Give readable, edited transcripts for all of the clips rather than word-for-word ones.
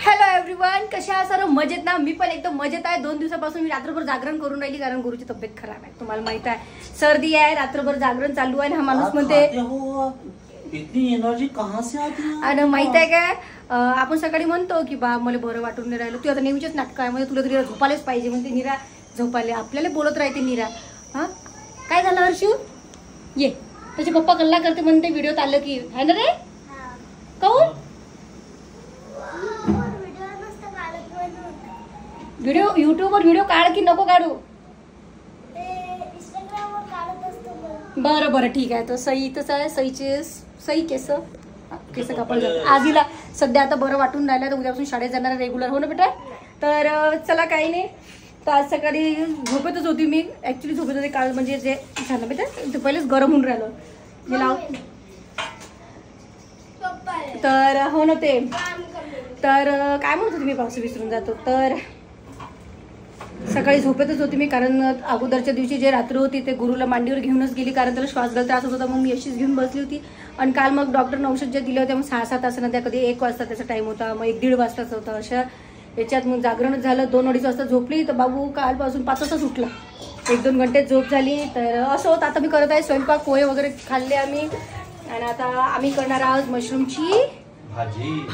Hello everyone, कशा आहात सर्व? मजेत ना? मी पण एकदम मजेत आहे. 2 दिवसापासून मी रात्रभर जागरण करून राहिली कारण गुरुची तब्येत खराब आहे. तुम्हाला माहित आहे, सर्दी आहे, रात्रभर जागरण चालू आहे. हा माणूस म्हणते इतनी एनर्जी कहां से आती है? आणि माहित आहे काय, आपण सकाळी म्हणतो की बा मला बरं वाटून नाही राहिलं. तू आता नेहमीच नाटक आहे म्हणजे तुला तरी झोपायलाच पाहिजे म्हणते. नीरा झोपायला आपल्याला बोलत राहते. नीरा हा काय झालं हर्षू? ये त्याचे पप्पा कल्ला करते म्हणते व्हिडिओत आलं की है ना रे? काहून व्हिडिओ युट्यूबवर व्हिडिओ काढ की नको काढू? बरं बरं ठीक आहे. तर सई इथंच आहे. सई केस कापायला जातात. आज हिला सध्या आता बरं वाटून राहिलं तर उद्यापासून शाळेत जाणार रेग्युलर. हो ना बेटा? तर चला काही नाही. तर आज सकाळी झोपेतच होती मी. ऍक्च्युली झोपेत होते काल म्हणजे जे झालं बेटा ते पहिलेच गरम होऊन राहिलं मी लाव. तर हो ना ते तर काय म्हणत होती मी पाऊस विसरून जातो. तर सकाळी झोपेतच होती मी कारण अगोदरच्या दिवशी जे रात्र होती ते गुरुला मांडीवर घेऊनच गेली कारण त्याला श्वास घ्यायला त्रास होत होता. मग मी अशीच घेऊन बसली होती. आणि काल मग डॉक्टरने औषध जे दिले होते मग 6-7 तासांना त्या कधी 1 वाजता त्याचा टाइम होता, मग 1-1.5 वाजताचा होता. अशा याच्यात मग जागरणच झालं. 2-2.5 वाजता झोपली तर बाबू कालपासून 5 वाजताच उठला. 1-2 घंटे झोप झाली. तर असं होतं. आता मी करत आहे स्वयंपाक. पोहे वगैरे खाल्ले आम्ही आणि आता आम्ही करणार आहोत मशरूमची भाजी.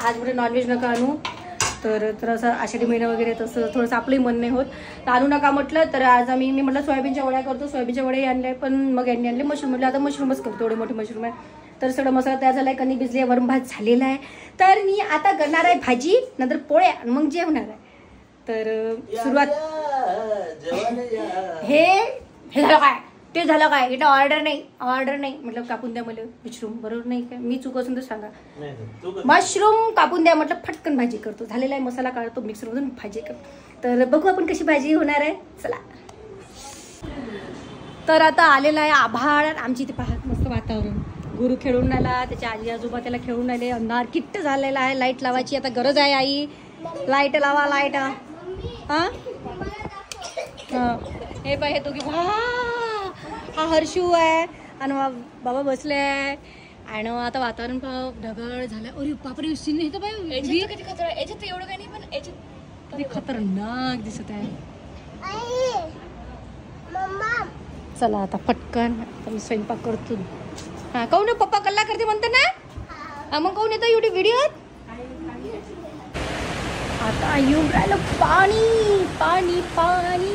आज म्हणजे नॉनव्हेज नका आणू. तर असं आषाढी महिना वगैरे तसं थोडंसं आपलंही मन नाही होत तर आणू नका म्हटलं. तर आज मी म्हटलं सोयाबीनच्या वड्या करतो. सोयाबीनच्या वडे आणले पण मग यांनी आणले मशरूम. म्हटलं आता मशरूमच करतो. एवढे मोठे मशरूम आहे. तर सगळं मसाला तयार झाला आहे. कणी भिजली आहे. वरून भात झालेला आहे. तर मी आता करणार आहे भाजी, नंतर पोळ्या आणि मग जेवणार आहे. तर सुरुवात हे झालं काय ते झालं काय इथं ऑर्डर नाही म्हटलं कापून द्या मला मशरूम. बरोबर नाही काय? मी चूक असून तर सांगा. मशरूम कापून द्या म्हटलं फटकन भाजी करतो. झालेला आहे. मसाला काढतो मिक्सरमधून भाजी करतो. तर बघू आपण कशी भाजी होणार आहे. चला. तर आता आलेला आहे आभाळ. आमची इथे पाहत मस्त वातावरण. गुरु खेळून राहिला, त्याच्या आजी आजोबा त्याला खेळून राहिले. अंधार किट्ट झालेला आहे. लाईट लावायची आता गरज आहे. आई लाईट लावा लाईट. हा हे पाहिजे तो की हा हर्षू आहे आणि बाबा बसले आहे. आणि आता वातावरण ढगाळ झालं. अरे बापरे सीन नाही तर याच्यात एवढं काही नाही पण याच्यात किती खतरनाक दिसत आहे. चला आता पटकन मी स्वयंपाक करतो. हा काहून पप्पा कल्ला करते म्हणते ना? मग काहून येतं एवढी व्हिडिओत? आता येऊन राहिलं पाणी पाणी पाणी.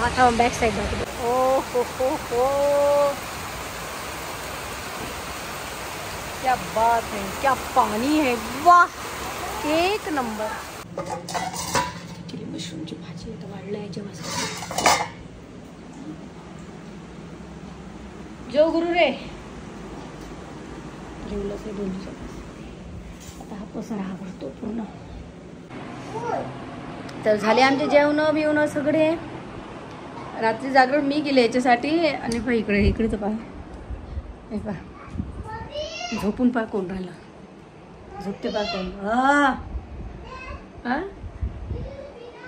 आता बॅक साइड दाखवतो. ओ हो क्या बात है, क्या पानी है, वाह एक नंबर. मशरूमची भाजी आता वाढलं आहे जेव्हा. जो गुरु रे जेवलंच आहे 2 दिवसात. आता हा पसारा हा भरतो पूर्ण. तर झाले आमचे जेवण बिवणं सगळे. रात्री जागरण मी केले याच्यासाठी. आणि पहा इकडे तर पहा हे पहा झोपून पहा कोण राहिलं. झोपते पहा कोण.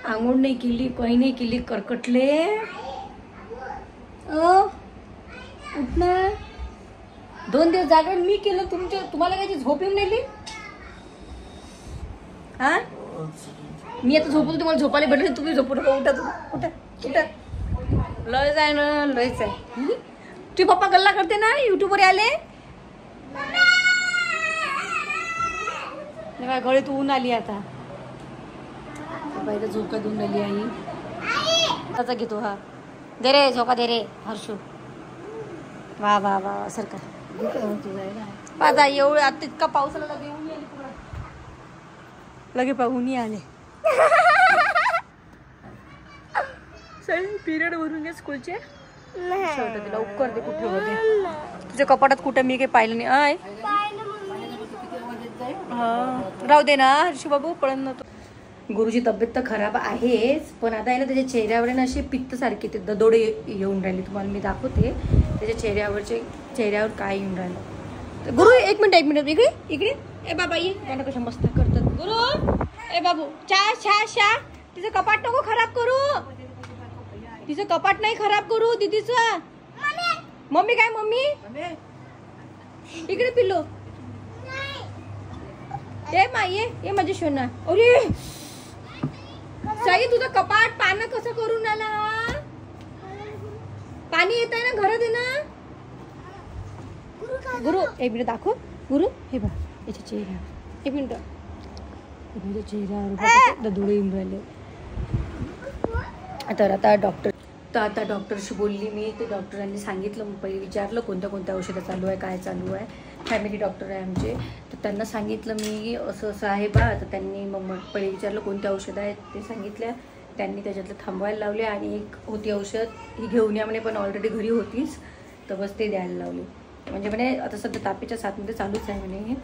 आंघोळ नाही केली, काही नाही केली, करकटले. उठणार. 2 दिवस जागरण मी केलं. तुम्हाला काही झोप येऊन राहिली? हा मी आता झोपतो. तुम्हाला झोपायला भेटलं तुम्ही झोपू नका. उठा उठा. लयच आहे ना, लयच आहे. तुझे पप्पा गल्ला करते ना युट्यूबवर आले. गळीत ऊन आली आता. बाई झोका देऊन राहिली आई. त्याचा घेतो. हा दे रे झोका दे रे हर्षू. वा वा वा सरकार पाहता एवढं आता इतका पाऊस आला लगे ऊन आली. लगे पाहून आले. पिरियड भरून घे स्कूलचे. लवकर दे. कुठे होते तुझ्या कपाटात? कुठे मी काही पाहिलं नाही. राहू दे ना हर्षू बाबू पळण नव्हतं. गुरुची तब्येत तर खराब आहेच पण आता आहे ना त्याच्या चेहऱ्यावर ना असे पित्त सारखे ते दडोडे येऊन राहिले. तुम्हाला मी दाखवते त्याच्या चेहऱ्यावर काय येऊन राहिलं. तर गुरु एक मिनिट इकडे ए बाबा ये. त्यांना कशा मस्त करतात गुरु. ए बाबू शा तिचं कपाट नको खराब करू. तिचं कपाट नाही खराब करू दीदीचं. मम्मी काय मम्मी इकडे पिल्लो. ए माई ये माझी शोना. अरे साई तुझं कपाट पानं कसं करून आला? पाणी येत आहे ना घरात आहे ना. गुरु एक मिनिट दाखव. गुरु हे बघ याच्या चेहरा. एक मिनिट चेहरा डोळे येऊन राहिले. तर आता डॉक्टरशी बोलली मी. ते डॉक्टरांनी सांगितलं. मग पहिले विचारलं कोणत्या कोणत्या औषधं चालू आहे, काय चालू आहे. फॅमिली डॉक्टर आहे आमचे. तर त्यांना सांगितलं मी असं असं आहे बा. तर त्यांनी मग पहिले विचारलं कोणत्या औषधं आहेत ते सांगितल्या. त्यांनी त्याच्यातलं थांबवायला लावले. आणि एक होती औषध ही घेऊन या म्हणे, पण ऑलरेडी घरी होतीच. तर बस ते द्यायला लावले. म्हणजे म्हणे आता सध्या तापीच्या साथमध्ये चालूच आहे म्हणे हे.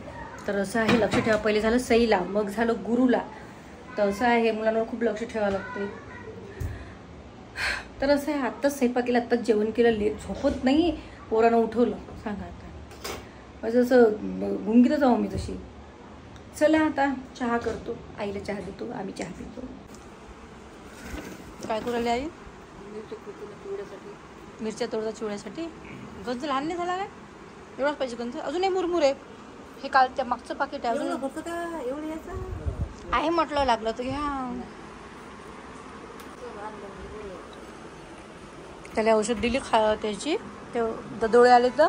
तर असं आहे, लक्ष ठेवा. पहिले झालं सईला, मग झालं गुरुला. तर असं आहे, मुलांवर खूप लक्ष ठेवावं लागते. तर असं आहे, आत्ताच स्वयंपाक केला, आत्ताच जेवण केलं. लेट झोपत नाही. पोरानं उठवलं. सांगा आता म्हणजे असं गुंगीतच आहो मी तशी. चला आता चहा करतो. आईला चहा देतो, आम्ही चहा पितो. काय करू राहिली आई? मिरच्या तोडता चिवड्यासाठी. गंज लहान नाही झाला काय? एवढाच पाहिजे गंज. अजून एक मुरमुर आहे. हे काल त्या मागचं पाकिट आहे. अजून आहे म्हटलं, लागलं तर घ्या. त्याला औषध दिली त्याची. ते डोळे आले तर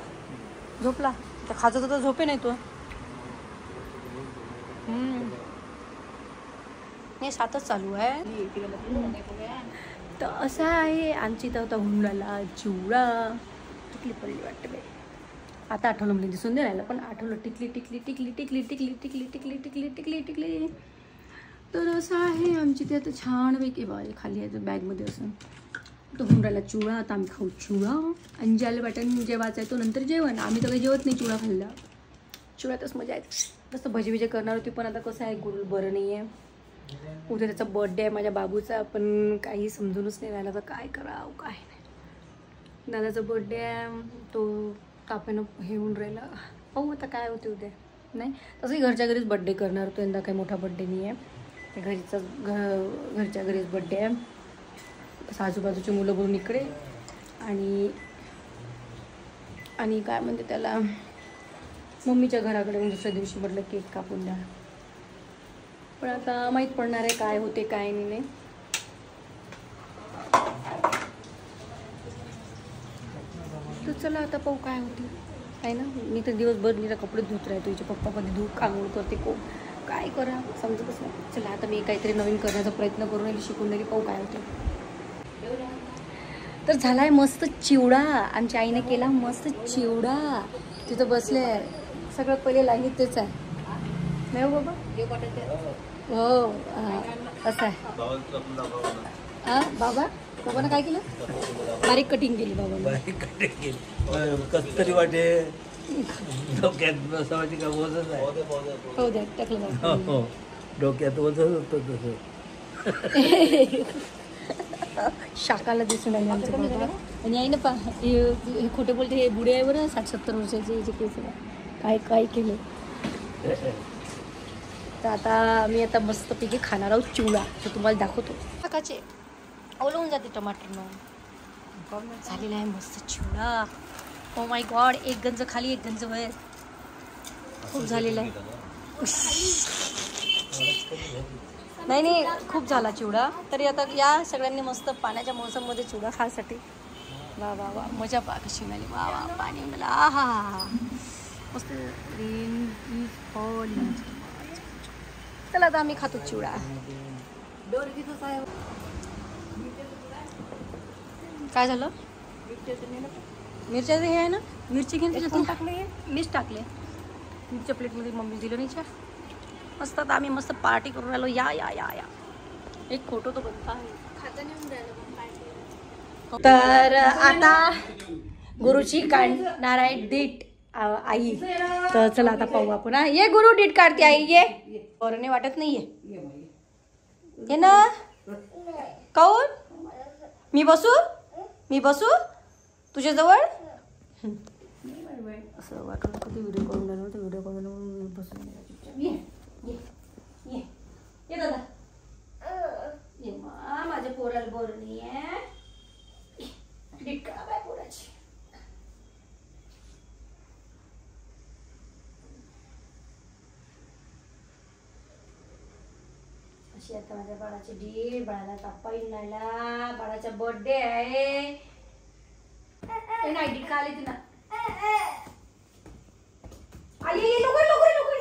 झोपला. तर खाजत होता, झोपे नाही तो. नाही सातच चालू आहे. तर असं आहे आमची. तर आता हुंडाला चिवडा टिकली पडली वाटतं बाई. आता आठवलं म्हणजे दिसून नाही राहिलं, पण आठवलं. टिकली टिकली टिकली टिकली टिकली टिकली टिकली टिकली टिकली टिकली. तर असं आहे आमची. ते आता छानपैकी बाई खाली आहे बॅगमध्ये असं. तो हुंडाला चिवडा. आता आम्ही खाऊ चिवडा. आणि ज्याला वाटण जेवायचा आहे तो नंतर जेवण. आम्ही तर काही जेवत नाही चिवडा खाल्ला. चिवड्यातच मजा आहे. तसं भजी बिजी करणार होती, पण आता कसं आहे गुरु बरं नाही आहे. उद्या त्याचा बर्थडे आहे माझ्या बाबूचा. पण काही समजूनच नाही राहिला तर काय करावं काय नाही. दादाचा बर्थडे आहे. तो तापेनं हे होऊन राहिला. पाहू आता काय होते उद्या. नाही तसंही घरच्या घरीच बड्डे करणार होतो. यंदा काही मोठा बड्डे नाही आहे. घरच्या घरीच बड्डे आहे. आजूबाजूची मुलं बोलून इकडे. आणि काय म्हणते त्याला, मम्मीच्या घराकडे दुसऱ्या दिवशी म्हटलं केक कापून द्या. पण आता माहीत पडणार आहे काय होते काय नाही. तर चला आता पाहू काय होते आहे ना. मी तर दिवसभर निरा कपडे धुत राहतो. हिचे पप्पा कधी धूप आंघोळ करते काय करा समजतच नाही. चला आता मी काहीतरी नवीन करण्याचा प्रयत्न करून राहिली, शिकून राहिली. पाहू काय होते. तर झाला आहे मस्त चिवडा. आमच्या आईने केला मस्त चिवडा. तिथं बसले. सगळं पहिले लाईनीत तेच आहे. नाही हो बाबा. हो असं आहे. बाबानं काय केलं? बारीक कटिंग केली बाबानं. कसं तरी वाटे डोक्यात का वजन आहे. हो द्या टाकलं. डोक्यात वजन होतं तसं. शाकाला दिसून आले आमच्या बाबा. आणि आई ना पा हे खोटे बोलते. हे बुडे आहे बरं 60-70 वर्षाचे. जे केस काय केलं. तर आता मी आता मस्तपैकी खाणार आहोत चिवडा. तर तुम्हाला दाखवतो. काकाचे ओलवून जाते टमाटरनं. झालेला आहे मस्त चिवडा. Oh my God. एक गंज खाली एक गंज वर. खूप झालेला आहे. नाही खूप झाला चिवडा. तरी आता या सगळ्यांनी मस्त पाण्याच्या मोसममध्ये चिवडा खायसाठी. वा वा वा मजा पा कशी मिळाली. वा वा पाणी मिळालं. आहा मस्त. चला आता आम्ही खातो चिवडा. काय झालं? मिरच्याचं हे आहे ना. मिरची घेऊन त्याच्यातून टाकले. मीच टाकले मिरच्या प्लेटमध्ये. मम्मी दिलं नाही चहा. मस्त आता आम्ही मस्त पार्टी करून राहिलो. या या या या. एक फोटो तो बनता आहे. तर आता गुरुची काढणार आहे डीट आई. तर चला आता पाहू आपण. ये गुरु डीट काढते आई. ये बरं नाही वाटत नाहीये. ये ना. काऊन? मी बसू तुझ्या जवळ. असं वाटलं कधी व्हिडिओ करून राहिलो. तर व्हिडिओ करून बसून ये दादा. ये माझ्या पोराला बरं नाही आहे. डीट काढा बाय पोराची. अशी आता माझ्या बाळाची डील, बाळाला ताप्पा येऊन राहिला, बाळाचा बर्थडे आहे. नाईट का आली तिला आली लवकर लवकर लवकर.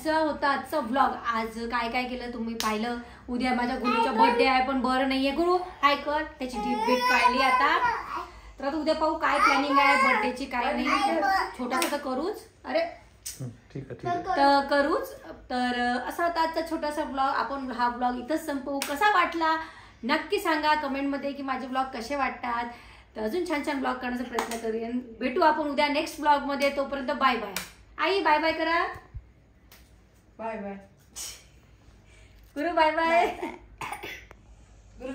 होता आजचा व्लॉग. आज काय काय केलं तुम्ही पाहिलं. उद्या माझ्या गुरुचा बर्थडे आहे पण बरं नाहीये. गुरु हाय कर, त्याची डीप बीट काढली आता. तर आता उद्या पाहू काय प्लॅनिंग आहे बर्थडेची काय नाही. छोटासा तर करूच. अरे ठीक आहे तर करूच. तर असा होता आजचा छोटासा ब्लॉग. आपण हा ब्लॉग इथंच संपवू. कसा वाटला नक्की सांगा कमेंटमध्ये की माझे ब्लॉग कसे वाटतात. तर अजून छान छान ब्लॉग करण्याचा प्रयत्न करेन. भेटू आपण उद्या नेक्स्ट ब्लॉगमध्ये. तोपर्यंत बाय बाय. आई बाय बाय करा. बाय बाय गुरु बाय बाय. गुरु